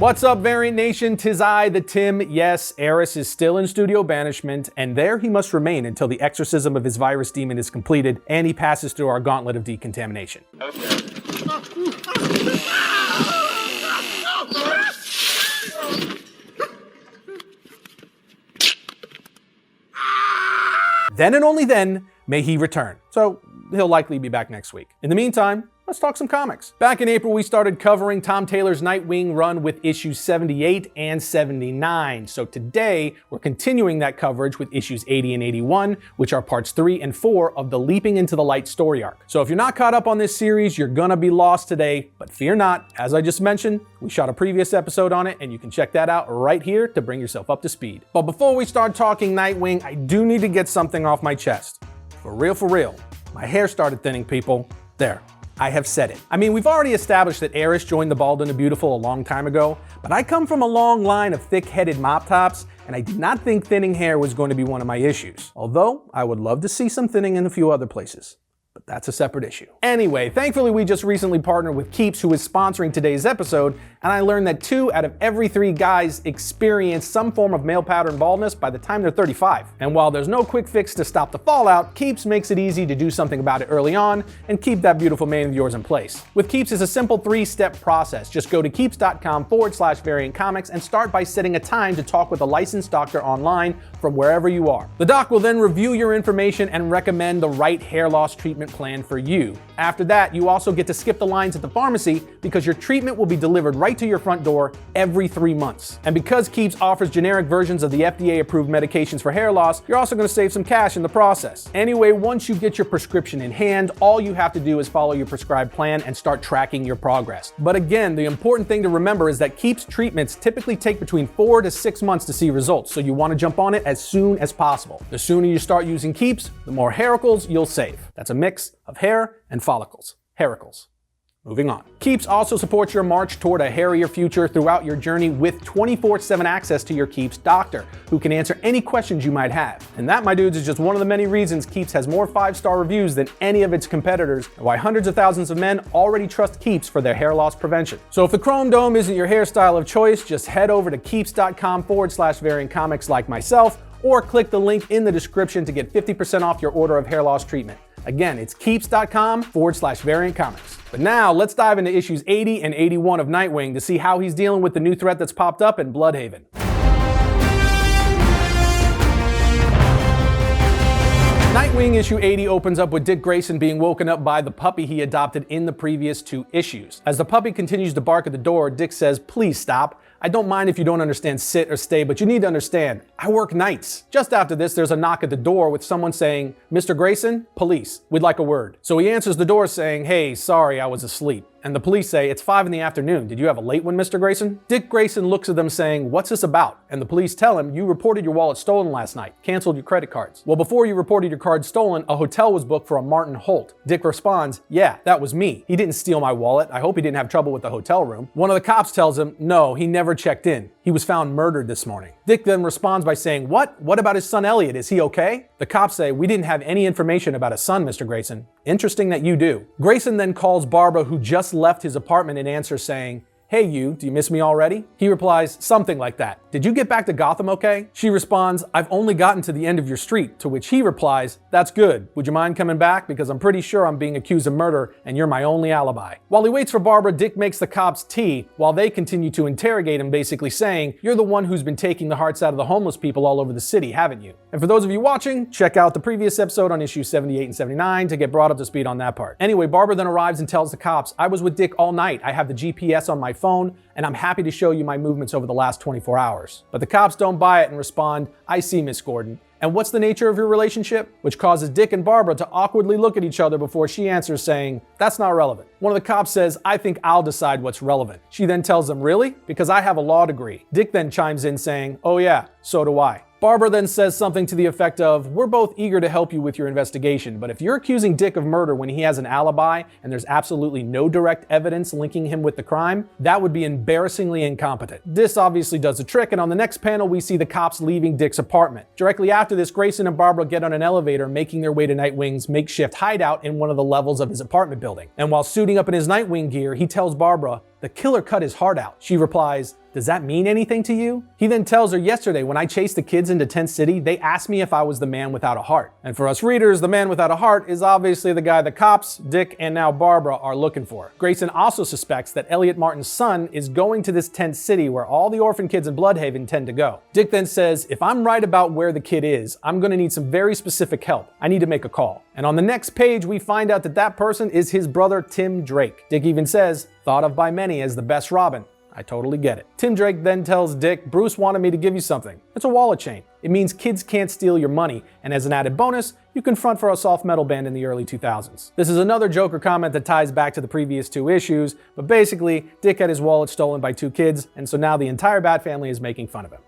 What's up, Variant Nation? 'Tis I, the Tim. Yes, Arris is still in studio banishment, and there he must remain until the exorcism of his virus demon is completed and he passes through our gauntlet of decontamination. Okay. Then and only then may he return. So he'll likely be back next week. In the meantime, let's talk some comics. Back in April, we started covering Tom Taylors Nightwing run with issues 78 and 79. So today, we're continuing that coverage with issues 80 and 81, which are parts 3 and 4 of the Leaping into the Light story arc. So if you're not caught up on this series, you're gonna be lost today, but fear not. As I just mentioned, we shot a previous episode on it, and you can check that out right here to bring yourself up to speed. But before we start talking Nightwing, I do need to get something off my chest. For real, my hair started thinning, people. There. I have said it. I mean, we've already established that Arris joined the Bald and the Beautiful a long time ago, but I come from a long line of thick-headed mop tops, and I did not think thinning hair was going to be one of my issues. Although, I would love to see some thinning in a few other places. But that's a separate issue. Anyway, thankfully we just recently partnered with Keeps, who is sponsoring today's episode, and I learned that 2 out of every 3 guys experience some form of male pattern baldness by the time they're 35. And while there's no quick fix to stop the fallout, Keeps makes it easy to do something about it early on and keep that beautiful mane of yours in place. With Keeps, it's a simple 3-step process. Just go to keeps.com/variantcomics and start by setting a time to talk with a licensed doctor online from wherever you are. The doc will then review your information and recommend the right hair loss treatment plan for you. After that, you also get to skip the lines at the pharmacy because your treatment will be delivered right to your front door every 3 months. And because Keeps offers generic versions of the FDA-approved medications for hair loss, you're also going to save some cash in the process. Anyway, once you get your prescription in hand, all you have to do is follow your prescribed plan and start tracking your progress. But again, the important thing to remember is that Keeps treatments typically take between 4 to 6 months to see results, so you want to jump on it as soon as possible. The sooner you start using Keeps, the more hairicles you'll save. That's a mix of hair and follicles. Hairicles. Moving on. Keeps also supports your march toward a hairier future throughout your journey with 24/7 access to your Keeps doctor, who can answer any questions you might have. And that, my dudes, is just one of the many reasons Keeps has more 5-star reviews than any of its competitors, and why hundreds of thousands of men already trust Keeps for their hair loss prevention. So if the Chrome Dome isn't your hairstyle of choice, just head over to keeps.com/variantcomics like myself, or click the link in the description to get 50% off your order of hair loss treatment. Again, it's keeps.com/variantcomics. But now let's dive into issues 80 and 81 of Nightwing to see how he's dealing with the new threat that's popped up in Bludhaven. Nightwing issue 80 opens up with Dick Grayson being woken up by the puppy he adopted in the previous 2 issues. As the puppy continues to bark at the door, Dick says, "Please stop. I don't mind if you don't understand sit or stay, but you need to understand, I work nights." Just after this, there's a knock at the door with someone saying, "Mr. Grayson, police, we'd like a word." So he answers the door saying, "Hey, sorry, I was asleep." And the police say, "It's 5 in the afternoon. Did you have a late one, Mr. Grayson?" Dick Grayson looks at them saying, "What's this about?" And the police tell him, "You reported your wallet stolen last night, canceled your credit cards." "Well, before you reported your card stolen, a hotel was booked for a Martin Holt." Dick responds, "Yeah, that was me. He didn't steal my wallet. I hope he didn't have trouble with the hotel room." One of the cops tells him, "No, he never checked in. He was found murdered this morning." Dick then responds by saying, "What? What about his son Elliot? Is he okay?" The cops say, "We didn't have any information about his son, Mr. Grayson." Interesting that you do. Grayson then calls Barbara, who just left his apartment, and answers saying, "Hey you, do you miss me already?" He replies, "Something like that. Did you get back to Gotham okay?" She responds, "I've only gotten to the end of your street," to which he replies, "That's good. Would you mind coming back? Because I'm pretty sure I'm being accused of murder and you're my only alibi." While he waits for Barbara, Dick makes the cops tea while they continue to interrogate him, basically saying, "You're the one who's been taking the hearts out of the homeless people all over the city, haven't you?" And for those of you watching, check out the previous episode on issues 78 and 79 to get brought up to speed on that part. Anyway, Barbara then arrives and tells the cops, "I was with Dick all night. I have the GPS on my phone, and I'm happy to show you my movements over the last 24 hours. But the cops don't buy it and respond, "I see, Miss Gordon. And what's the nature of your relationship?" Which causes Dick and Barbara to awkwardly look at each other before she answers saying, "That's not relevant." One of the cops says, "I think I'll decide what's relevant." She then tells them, "Really? Because I have a law degree." Dick then chimes in saying, "Oh yeah, so do I." Barbara then says something to the effect of, "We're both eager to help you with your investigation, but if you're accusing Dick of murder when he has an alibi and there's absolutely no direct evidence linking him with the crime, that would be embarrassingly incompetent." This obviously does the trick, and on the next panel we see the cops leaving Dick's apartment. Directly after this, Grayson and Barbara get on an elevator, making their way to Nightwing's makeshift hideout in one of the levels of his apartment building. And while suiting up in his Nightwing gear, he tells Barbara, "The killer cut his heart out." She replies, Does that mean anything to you? He then tells her, yesterday when I chased the kids into Tent City, they asked me if I was the man without a heart. And for us readers, the man without a heart is obviously the guy the cops, Dick, and now Barbara are looking for. Grayson also suspects that Elliot Martin's son is going to this Tent City where all the orphan kids in Bludhaven tend to go. Dick then says, if I'm right about where the kid is, I'm gonna need some very specific help. I need to make a call. And on the next page, we find out that that person is his brother, Tim Drake. Dick even says, thought of by many as the best Robin. I totally get it. Tim Drake then tells Dick, Bruce wanted me to give you something. It's a wallet chain. It means kids can't steal your money, and as an added bonus, you can front for a soft metal band in the early 2000s. This is another Joker comment that ties back to the previous 2 issues, but basically, Dick had his wallet stolen by 2 kids, and so now the entire Bat family is making fun of him.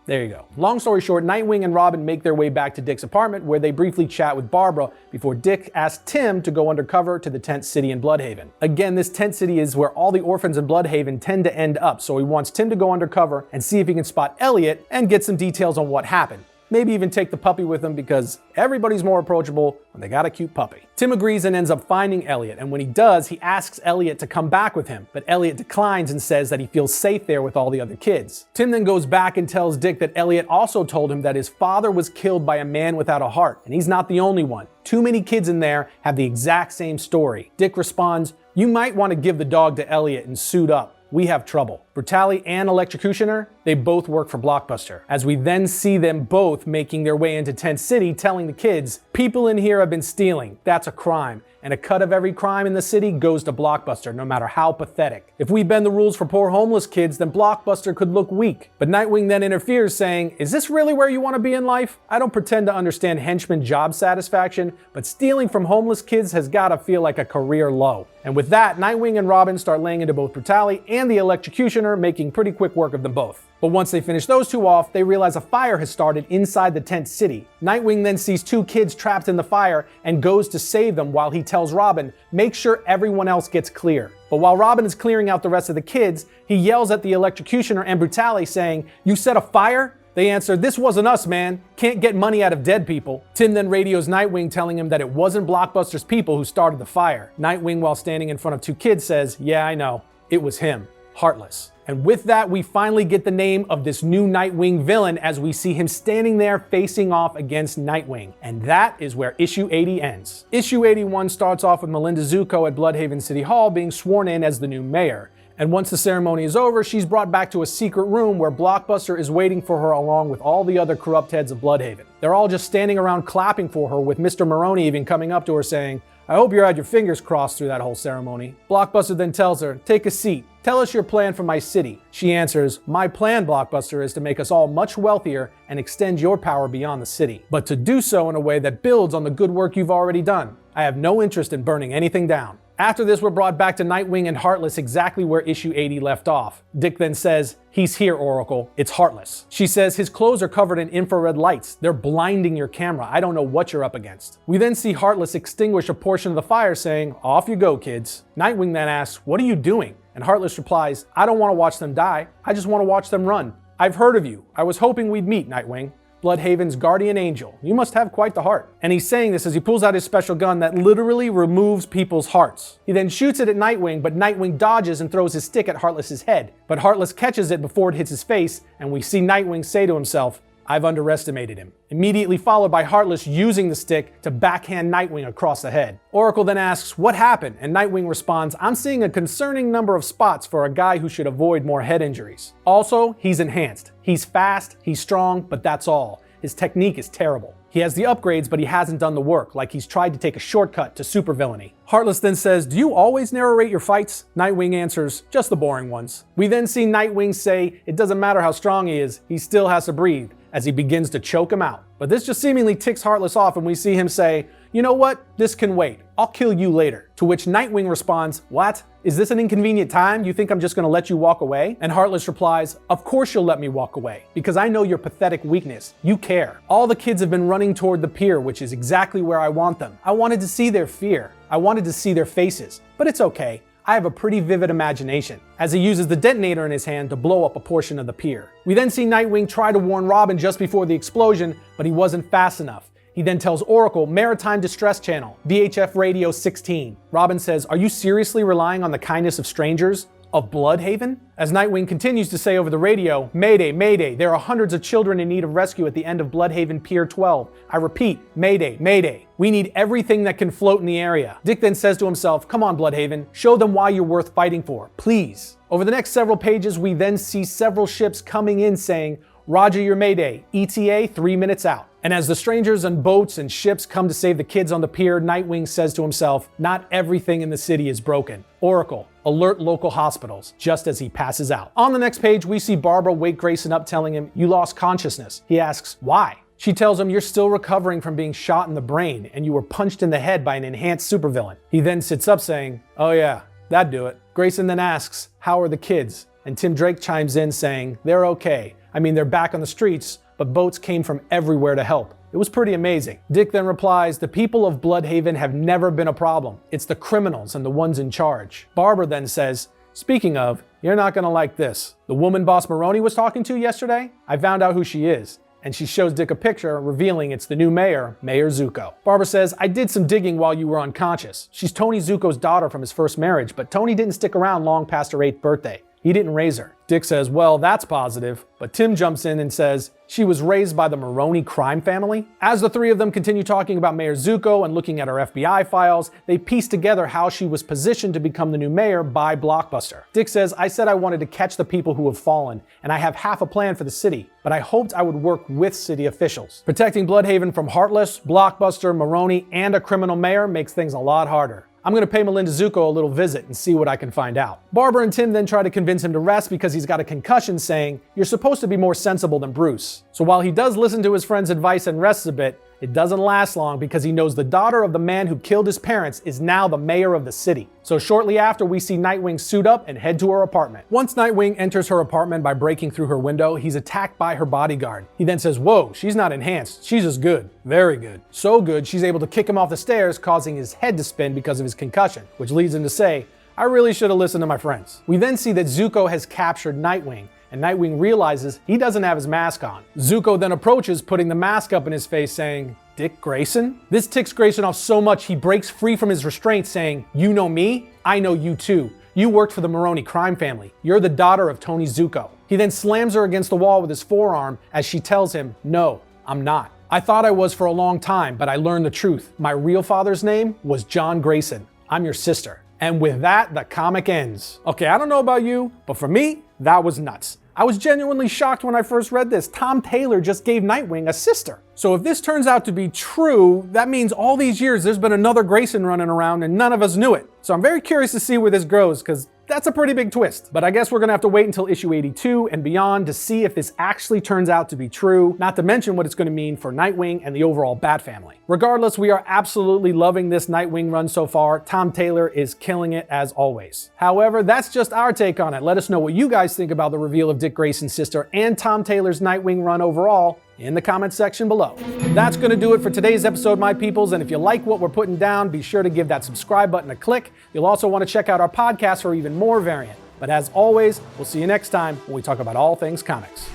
There you go. Long story short, Nightwing and Robin make their way back to Dick's apartment where they briefly chat with Barbara before Dick asks Tim to go undercover to the Tent City in Bludhaven. Again, this Tent City is where all the orphans in Bludhaven tend to end up, so he wants Tim to go undercover and see if he can spot Elliot and get some details on what happened. Maybe even take the puppy with him because everybody's more approachable when they got a cute puppy. Tim agrees and ends up finding Elliot, and when he does, he asks Elliot to come back with him, but Elliot declines and says that he feels safe there with all the other kids. Tim then goes back and tells Dick that Elliot also told him that his father was killed by a man without a heart, and he's not the only one. Too many kids in there have the exact same story. Dick responds, you might want to give the dog to Elliot and suit up. We have trouble. Brutale and Electrocutioner, they both work for Blockbuster. As we then see them both making their way into Tent City telling the kids, people in here have been stealing. That's a crime. And a cut of every crime in the city goes to Blockbuster, no matter how pathetic. If we bend the rules for poor homeless kids, then Blockbuster could look weak. But Nightwing then interferes saying, is this really where you want to be in life? I don't pretend to understand henchman job satisfaction, but stealing from homeless kids has got to feel like a career low. And with that, Nightwing and Robin start laying into both Brutale and the Electrocutioner, making pretty quick work of them both. But once they finish those 2 off, they realize a fire has started inside the Tent City. Nightwing then sees 2 kids trapped in the fire and goes to save them while he tells Robin, make sure everyone else gets clear. But while Robin is clearing out the rest of the kids, he yells at the Electrocutioner and Brutale saying, you set a fire? They answer, this wasn't us, man. Can't get money out of dead people. Tim then radios Nightwing telling him that it wasn't Blockbuster's people who started the fire. Nightwing, while standing in front of 2 kids, says, yeah, I know. It was him. Heartless. And with that, we finally get the name of this new Nightwing villain as we see him standing there facing off against Nightwing. And that is where issue 80 ends. Issue 81 starts off with Melinda Zuko at Bludhaven City Hall being sworn in as the new mayor. And once the ceremony is over, she's brought back to a secret room where Blockbuster is waiting for her along with all the other corrupt heads of Bludhaven. They're all just standing around clapping for her, with Mr. Maroney even coming up to her saying, I hope you had your fingers crossed through that whole ceremony. Blockbuster then tells her, take a seat. Tell us your plan for my city. She answers, my plan, Blockbuster, is to make us all much wealthier and extend your power beyond the city. But to do so in a way that builds on the good work you've already done. I have no interest in burning anything down. After this, we're brought back to Nightwing and Heartless exactly where issue 80 left off. Dick then says, he's here, Oracle. It's Heartless. She says his clothes are covered in infrared lights. They're blinding your camera. I don't know what you're up against. We then see Heartless extinguish a portion of the fire saying, off you go, kids. Nightwing then asks, what are you doing? And Heartless replies, I don't want to watch them die. I just want to watch them run. I've heard of you. I was hoping we'd meet, Nightwing. Bludhaven's guardian angel. You must have quite the heart. And he's saying this as he pulls out his special gun that literally removes people's hearts. He then shoots it at Nightwing, but Nightwing dodges and throws his stick at Heartless's head. But Heartless catches it before it hits his face, and we see Nightwing say to himself, I've underestimated him. Immediately followed by Heartless using the stick to backhand Nightwing across the head. Oracle then asks, what happened? And Nightwing responds, I'm seeing a concerning number of spots for a guy who should avoid more head injuries. Also, he's enhanced. He's fast, he's strong, but that's all. His technique is terrible. He has the upgrades, but he hasn't done the work, like he's tried to take a shortcut to supervillainy. Heartless then says, do you always narrate your fights? Nightwing answers, just the boring ones. We then see Nightwing say, it doesn't matter how strong he is, he still has to breathe, as he begins to choke him out. But this just seemingly ticks Heartless off, and we see him say, you know what? This can wait. I'll kill you later. To which Nightwing responds, what? Is this an inconvenient time? You think I'm just gonna let you walk away? And Heartless replies, of course you'll let me walk away, because I know your pathetic weakness. You care. All the kids have been running toward the pier, which is exactly where I want them. I wanted to see their fear. I wanted to see their faces. But it's okay. I have a pretty vivid imagination, as he uses the detonator in his hand to blow up a portion of the pier. We then see Nightwing try to warn Robin just before the explosion, but he wasn't fast enough. He then tells Oracle, Maritime Distress Channel, VHF Radio 16. Robin says, are you seriously relying on the kindness of strangers? of Bludhaven? As Nightwing continues to say over the radio, "Mayday, mayday, there are hundreds of children in need of rescue at the end of Bludhaven Pier 12. I repeat, mayday, mayday. We need everything that can float in the area." Dick then says to himself, "Come on, Bludhaven, show them why you're worth fighting for, please." Over the next several pages, we then see several ships coming in saying, "Roger your mayday, ETA 3 minutes out." And as the strangers and boats and ships come to save the kids on the pier, Nightwing says to himself, "Not everything in the city is broken. Oracle, alert local hospitals," just as he passes out. On the next page, we see Barbara wake Grayson up telling him, "You lost consciousness." He asks, "Why?" She tells him, "You're still recovering from being shot in the brain, and you were punched in the head by an enhanced supervillain." He then sits up saying, "Oh yeah, that'd do it." Grayson then asks, "How are the kids?" And Tim Drake chimes in saying, "They're okay. I mean, they're back on the streets, but boats came from everywhere to help. It was pretty amazing." Dick then replies, "The people of Bludhaven have never been a problem. It's the criminals and the ones in charge." Barbara then says, "Speaking of, you're not gonna like this. The woman Boss Maroney was talking to yesterday? I found out who she is." And she shows Dick a picture, revealing it's the new mayor, Mayor Zuko. Barbara says, "I did some digging while you were unconscious. She's Tony Zuko's daughter from his first marriage, but Tony didn't stick around long past her 8th birthday. He didn't raise her." Dick says, "Well, that's positive." But Tim jumps in and says, "She was raised by the Maroney crime family?" As the three of them continue talking about Mayor Zuko and looking at her FBI files, they piece together how she was positioned to become the new mayor by Blockbuster. Dick says, "I said I wanted to catch the people who have fallen, and I have half a plan for the city, but I hoped I would work with city officials. Protecting Bludhaven from Heartless, Blockbuster, Maroney, and a criminal mayor makes things a lot harder. I'm going to pay Melinda Zuko a little visit and see what I can find out." Barbara and Tim then try to convince him to rest because he's got a concussion, saying, "You're supposed to be more sensible than Bruce." So while he does listen to his friend's advice and rests a bit, it doesn't last long because he knows the daughter of the man who killed his parents is now the mayor of the city. So shortly after, we see Nightwing suit up and head to her apartment. Once Nightwing enters her apartment by breaking through her window, he's attacked by her bodyguard. He then says, "Whoa, she's not enhanced. She's just good. Very good. So good, she's able to kick him off the stairs, causing his head to spin because of his concussion," which leads him to say, "I really should have listened to my friends." We then see that Zuko has captured Nightwing, and Nightwing realizes he doesn't have his mask on. Zuko then approaches, putting the mask up in his face, saying, "Dick Grayson?" This ticks Grayson off so much he breaks free from his restraint, saying, "You know me? I know you too. You worked for the Maroney crime family. You're the daughter of Tony Zuko." He then slams her against the wall with his forearm as she tells him, "No, I'm not. I thought I was for a long time, but I learned the truth. My real father's name was John Grayson. I'm your sister." And with that, the comic ends. Okay, I don't know about you, but for me, that was nuts. I was genuinely shocked when I first read this. Tom Taylor just gave Nightwing a sister. So if this turns out to be true, that means all these years there's been another Grayson running around and none of us knew it. So I'm very curious to see where this goes, because that's a pretty big twist. But I guess we're gonna have to wait until issue 82 and beyond to see if this actually turns out to be true, not to mention what it's gonna mean for Nightwing and the overall Bat family. Regardless, we are absolutely loving this Nightwing run so far. Tom Taylor is killing it as always. However, that's just our take on it. Let us know what you guys think about the reveal of Dick Grayson's sister and Tom Taylor's Nightwing run overall in the comments section below. That's going to do it for today's episode, my peoples, and if you like what we're putting down, be sure to give that subscribe button a click. You'll also want to check out our podcast for even more variant. But as always, we'll see you next time when we talk about all things comics.